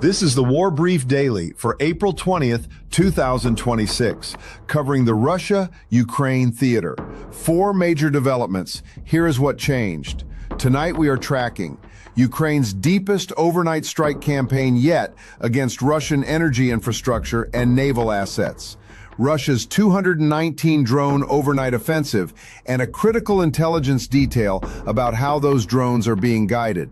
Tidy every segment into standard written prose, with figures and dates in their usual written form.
This is the War Brief Daily for April 20th, 2026, covering the Russia-Ukraine theater. 4 major developments. Here is what changed. Tonight we are tracking Ukraine's deepest overnight strike campaign yet against Russian energy infrastructure and naval assets. Russia's 219 drone overnight offensive and a critical intelligence detail about how those drones are being guided.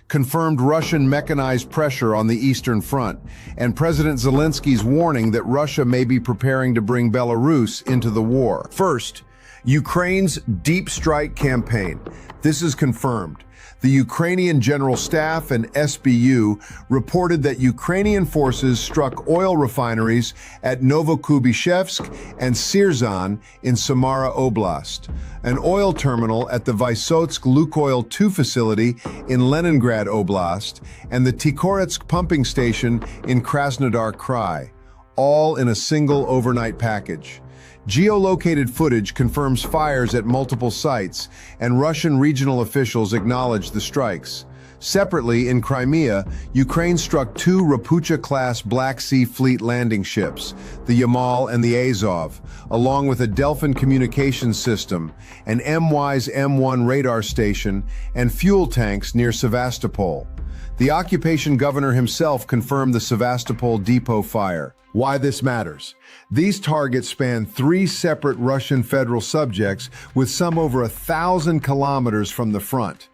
Confirmed Russian mechanized pressure on the Eastern Front, and President Zelensky's warning that Russia may be preparing to bring Belarus into the war. First, Ukraine's deep strike campaign. This is confirmed. The Ukrainian General Staff and SBU reported that Ukrainian forces struck oil refineries at Novokubishevsk and Sirzan in Samara Oblast, an oil terminal at the Vysotsk Lukoil 2 facility in Leningrad Oblast, and the Tikhoretsk pumping station in Krasnodar Krai, all in a single overnight package. Geolocated footage confirms fires at multiple sites, and Russian regional officials acknowledge the strikes. Separately, in Crimea, Ukraine struck 2 Ropucha-class Black Sea Fleet landing ships, the Yamal and the Azov, along with a Delphin communications system, an MY's M1 radar station, and fuel tanks near Sevastopol. The occupation governor himself confirmed the Sevastopol depot fire. Why this matters? These targets span 3 separate Russian federal subjects with some over 1,000 kilometers from the front.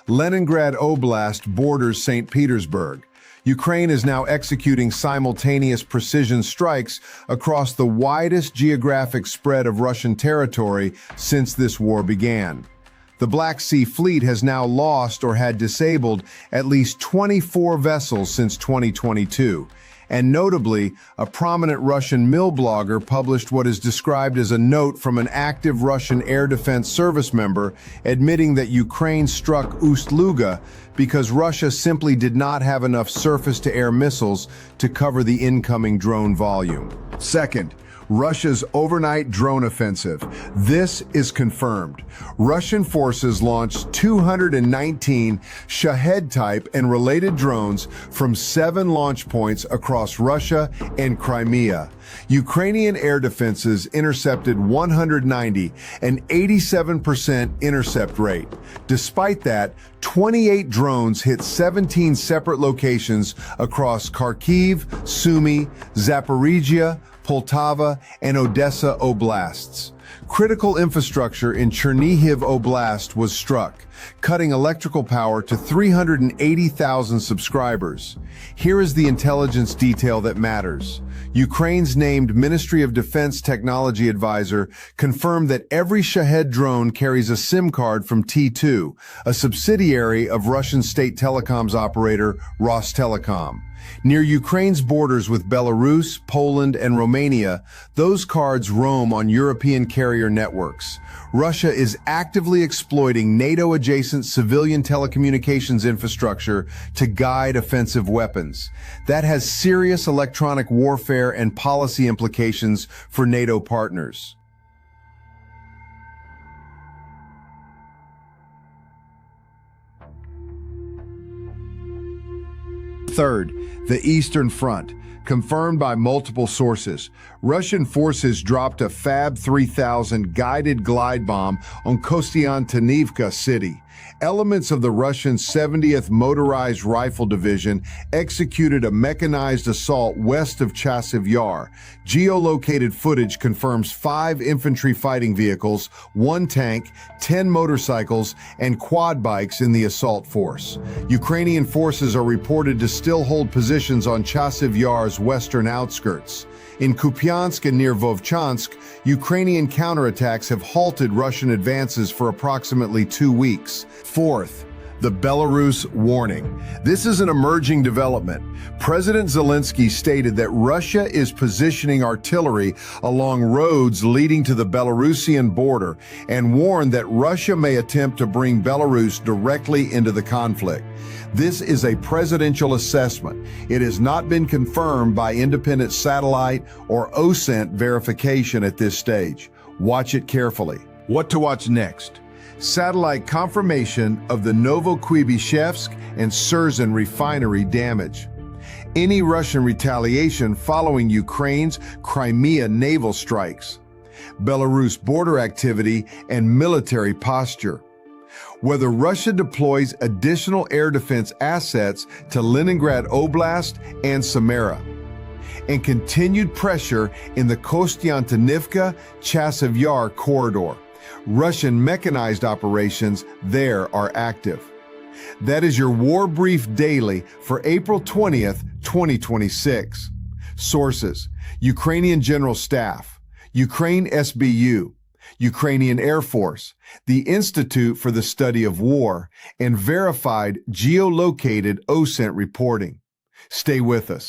Leningrad Oblast borders St. Petersburg. Ukraine is now executing simultaneous precision strikes across the widest geographic spread of Russian territory since this war began. The Black Sea Fleet has now lost or had disabled at least 24 vessels since 2022. And notably, a prominent Russian mill blogger published what is described as a note from an active Russian Air Defense Service member admitting that Ukraine struck Ust-Luga because Russia simply did not have enough surface-to-air missiles to cover the incoming drone volume. Second, Russia's overnight drone offensive. This is confirmed. Russian forces launched 219 Shahed-type and related drones from 7 launch points across Russia and Crimea. Ukrainian air defenses intercepted 190, an 87% intercept rate. Despite that, 28 drones hit 17 separate locations across Kharkiv, Sumy, Zaporizhia, Poltava, and Odessa oblasts. Critical infrastructure in Chernihiv Oblast was struck, cutting electrical power to 380,000 subscribers. Here is the intelligence detail that matters. Ukraine's named Ministry of Defense Technology advisor confirmed that every Shahed drone carries a SIM card from T2, a subsidiary of Russian state telecoms operator Rostelecom. Near Ukraine's borders with Belarus, Poland, and Romania, those cards roam on European carrier networks. Russia is actively exploiting NATO-adjacent civilian telecommunications infrastructure to guide offensive weapons. That has serious electronic warfare and policy implications for NATO partners. Third, the Eastern Front. Confirmed by multiple sources, Russian forces dropped a Fab 3000 guided glide bomb on Kostiantynivka city. Elements of the Russian 70th Motorized Rifle Division executed a mechanized assault west of Chasiv Yar. Geolocated footage confirms 5 infantry fighting vehicles, 1 tank, 10 motorcycles, and quad bikes in the assault force. Ukrainian forces are reported to still hold positions on Chasiv Yar's western outskirts. In Kupiansk and near Vovchansk, Ukrainian counterattacks have halted Russian advances for approximately 2 weeks. Fourth, the Belarus warning. This is an emerging development. President Zelensky stated that Russia is positioning artillery along roads leading to the Belarusian border and warned that Russia may attempt to bring Belarus directly into the conflict. This is a presidential assessment. It has not been confirmed by independent satellite or OSINT verification at this stage. Watch it carefully. What to watch next? Satellite confirmation of the Novokubishevsk and Sirzan refinery damage. any Russian retaliation following Ukraine's Crimea naval strikes, Belarus border activity, and military posture. Whether Russia deploys additional air defense assets to Leningrad Oblast and Samara, and continued pressure in the Kostiantynivka-Chasiv Yar corridor. Russian mechanized operations there are active. That is your War Brief Daily for April 20th, 2026. Sources: Ukrainian General Staff, Ukraine SBU, Ukrainian Air Force, the Institute for the Study of War, and verified geolocated OSINT reporting. Stay with us.